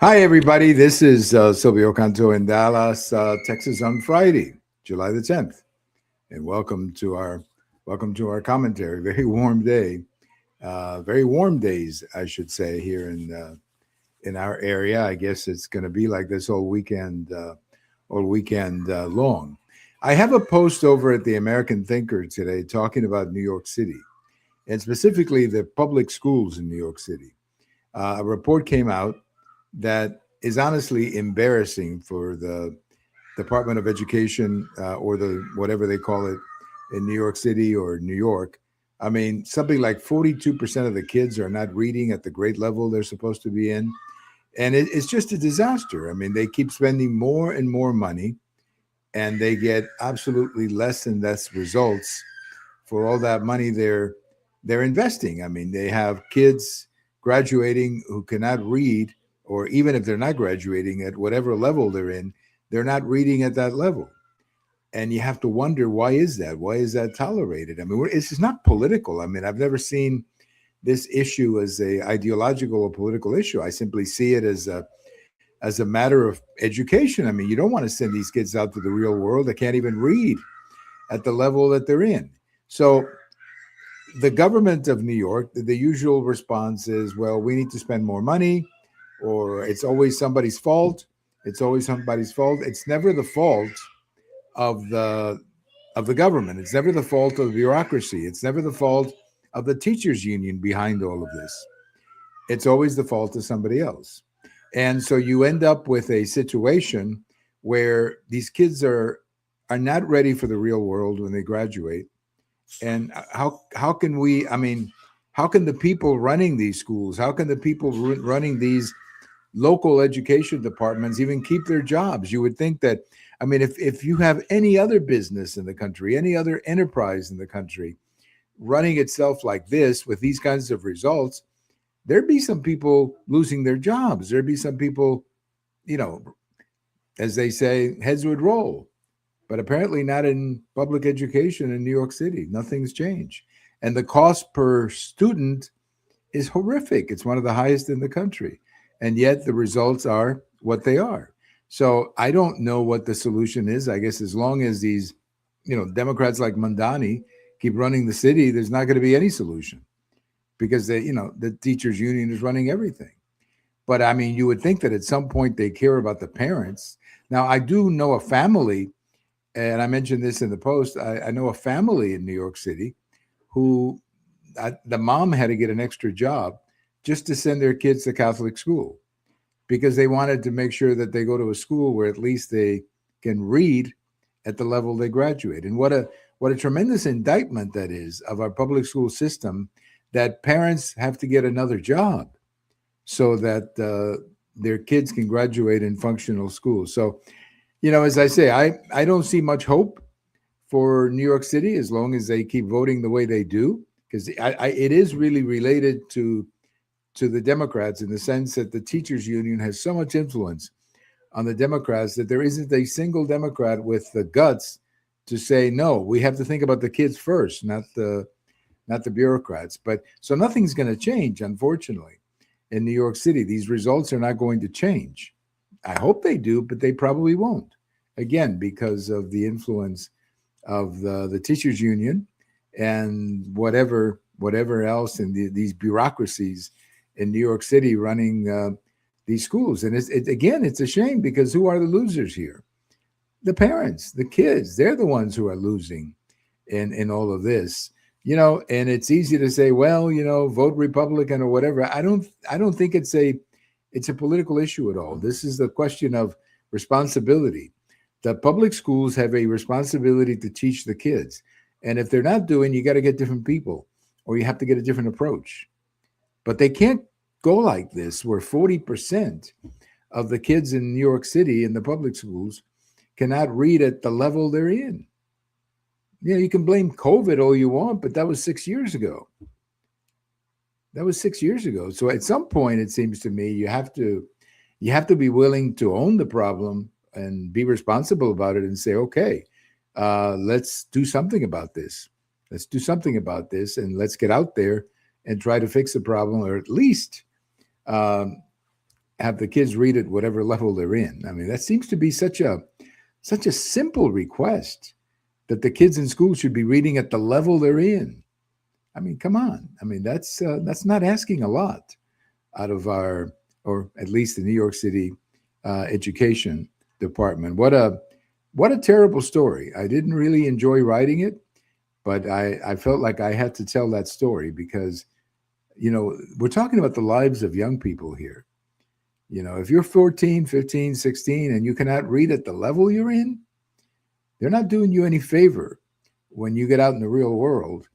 Hi, everybody. This is Silvio Canto in Dallas, Texas, on Friday, July the 10th, and welcome to our commentary. Very warm day, very warm days, I should say, here in our area. I guess it's going to be like this all weekend long. I have a post over at the American Thinker today talking about New York City and specifically the public schools in New York City. A report came out that is honestly embarrassing for the Department of Education or the whatever they call it in New York City or New York. I mean, something like 42% of the kids are not reading at the grade level they're supposed to be in. And it's just a disaster. I mean, they keep spending more and more money and they get absolutely less and less results for all that money they're investing. I mean, they have kids graduating who cannot read, or even if they're not graduating at whatever level they're in, they're not reading at that level. And you have to wonder, why is that? Why is that tolerated? I mean, it's just not political. I mean, I've never seen this issue as a ideological or political issue. I simply see it as a matter of education. I mean, you don't want to send these kids out to the real world. They can't even read at the level that they're in. So the government of New York, the usual response is, well, we need to spend more money, or it's always somebody's fault. It's always somebody's fault. It's never the fault of the government. It's never the fault of the bureaucracy. It's never the fault of the teachers union behind all of this. It's always the fault of somebody else. And so you end up with a situation where these kids are not ready for the real world when they graduate. And how can we, I mean, how can the people running these schools, how can the people running these local education departments even keep their jobs? You would think that, I mean, if you have any other business in the country, any other enterprise in the country running itself like this with these kinds of results, there'd be some people losing their jobs. There'd be some people, you know, as they say, heads would roll. But apparently not in public education in New York City. Nothing's changed. And the cost per student is horrific. It's one of the highest in the country. And yet the results are what they are. So I don't know what the solution is. I guess as long as these, Democrats like Mandani keep running the city, there's not going to be any solution because the teachers union is running everything. But I mean, you would think that at some point they care about the parents. Now, I do know a family, and I mentioned this in the post. I know a family in New York City who the mom had to get an extra job just to send their kids to Catholic school because they wanted to make sure that they go to a school where at least they can read at the level they graduate. And what a tremendous indictment that is of our public school system, that parents have to get another job so that their kids can graduate in functional schools. So, as I say, I don't see much hope for New York City as long as they keep voting the way they do, because it is really related to the Democrats in the sense that the teachers union has so much influence on the Democrats that there isn't a single Democrat with the guts to say, no, we have to think about the kids first, not the bureaucrats. But so nothing's going to change, unfortunately, in New York City. These results are not going to change. I hope they do, but they probably won't. Again, because of the influence of the teachers union and whatever else in these bureaucracies in New York City running these schools. And it's a shame because who are the losers here? The parents, the kids. They're the ones who are losing in all of this. And it's easy to say, well, vote Republican or whatever. I don't think it's a political issue at all. This is the question of responsibility. The public schools have a responsibility to teach the kids. And if they're not doing, you got to get different people or you have to get a different approach. But they can't go like this where 40% of the kids in New York City in the public schools cannot read at the level they're in. You can blame COVID all you want, but that was 6 years ago. That was 6 years ago. So at some point, it seems to me, you have to be willing to own the problem and be responsible about it and say, okay, let's do something about this. Let's do something about this and let's get out there and try to fix the problem, or at least have the kids read at whatever level they're in. I mean, that seems to be such a simple request that the kids in school should be reading at the level they're in. I mean, come on. I mean, that's not asking a lot out of our, or at least the New York City education department. What a terrible story. I didn't really enjoy writing it, but I felt like I had to tell that story because, we're talking about the lives of young people here. If you're 14, 15, 16, and you cannot read at the level you're in, they're not doing you any favor when you get out in the real world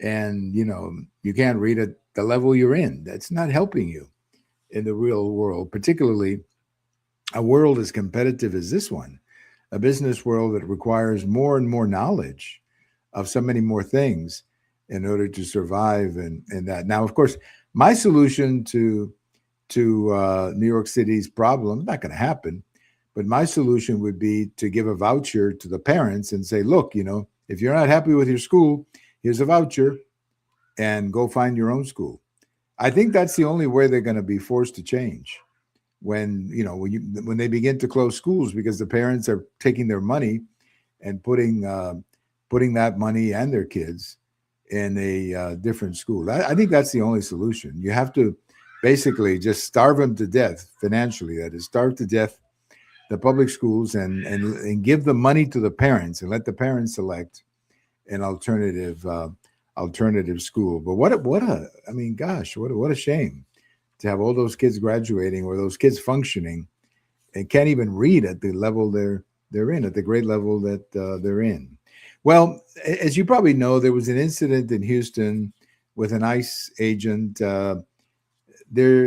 and, you can't read at the level you're in. That's not helping you in the real world, particularly a world as competitive as this one, a business world that requires more and more knowledge of so many more things in order to survive and that. Now, of course, my solution to New York City's problem, not going to happen, but my solution would be to give a voucher to the parents and say, look, if you're not happy with your school, here's a voucher and go find your own school. I think that's the only way they're going to be forced to change when they begin to close schools because the parents are taking their money and putting that money and their kids in a different school. I think that's the only solution. You have to basically just starve them to death financially. That is, starve to death the public schools and give the money to the parents and let the parents select an alternative school. But what a shame to have all those kids graduating or those kids functioning and can't even read at the level they're in, at the grade level that they're in. Well, as you probably know, there was an incident in Houston with an ICE agent. The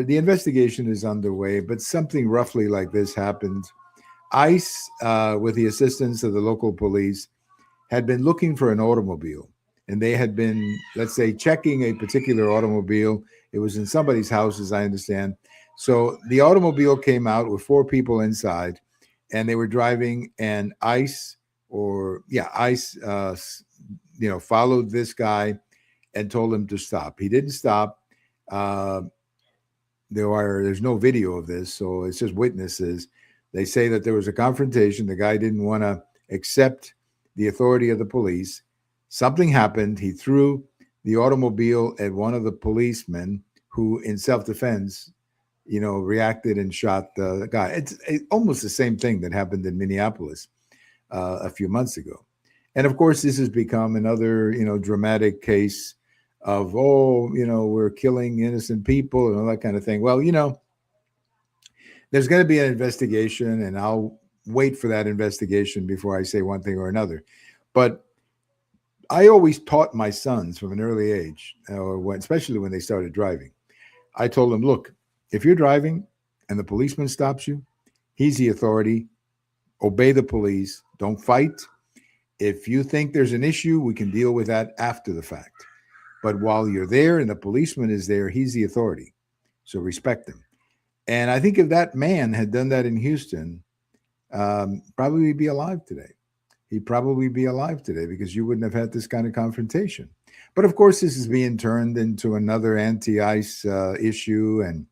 investigation is underway, but something roughly like this happened. ICE, with the assistance of the local police, had been looking for an automobile, and they had been, let's say, checking a particular automobile. It was in somebody's house, as I understand. So the automobile came out with 4 people inside, and they were driving, and ICE followed this guy and told him to stop. He didn't stop. There's no video of this, so it's just witnesses. They say that there was a confrontation. The guy didn't want to accept the authority of the police. Something happened. He threw the automobile at one of the policemen who, in self-defense, reacted and shot the guy. It's almost the same thing that happened in Minneapolis a few months ago. And of course, this has become another, dramatic case of, we're killing innocent people and all that kind of thing. Well, there's going to be an investigation, and I'll wait for that investigation before I say one thing or another. But I always taught my sons from an early age, especially when they started driving. I told them, look, if you're driving and the policeman stops you, he's the authority. Obey the police. Don't fight. If you think there's an issue, we can deal with that after the fact. But while you're there and the policeman is there, he's the authority. So respect him. And I think if that man had done that in Houston, probably he'd be alive today. He'd probably be alive today because you wouldn't have had this kind of confrontation. But of course, this is being turned into another anti-ICE issue, and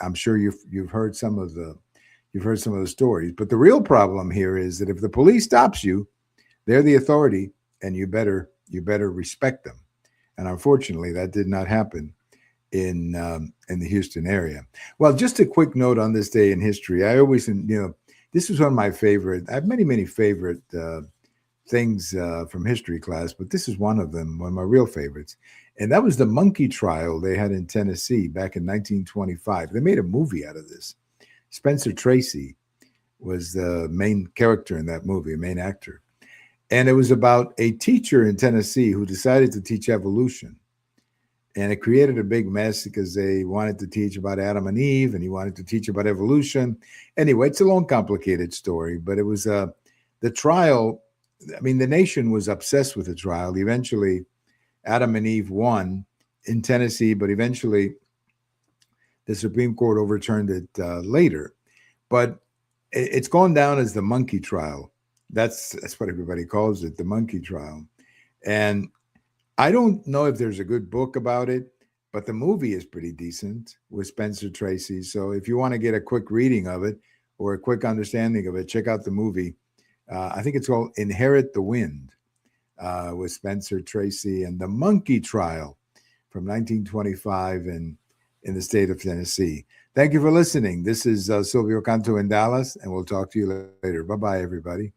I'm sure you've heard some of the stories. But the real problem here is that if the police stops you, they're the authority, and you better respect them. And unfortunately, that did not happen in the Houston area. Well, just a quick note on this day in history. I always, this was one of my favorite. I have many favorite things from history class, but this is one of them, one of my real favorites. And that was the monkey trial they had in Tennessee back in 1925. They made a movie out of this. Spencer Tracy was the main character in that movie, a main actor. And it was about a teacher in Tennessee who decided to teach evolution. And it created a big mess because they wanted to teach about Adam and Eve, and he wanted to teach about evolution. Anyway, it's a long, complicated story, but it was the trial. I mean, the nation was obsessed with the trial. Eventually, Adam and Eve won in Tennessee, but eventually the Supreme Court overturned it later. But it's gone down as the monkey trial. That's what everybody calls it, the monkey trial. And I don't know if there's a good book about it. but the movie is pretty decent with Spencer Tracy. So if you want to get a quick reading of it or a quick understanding of it, check out the movie. I think it's called Inherit the Wind with Spencer Tracy and the Monkey Trial from 1925 in the state of Tennessee. Thank you for listening. This is Silvio Canto in Dallas, and we'll talk to you later. Bye-bye, everybody.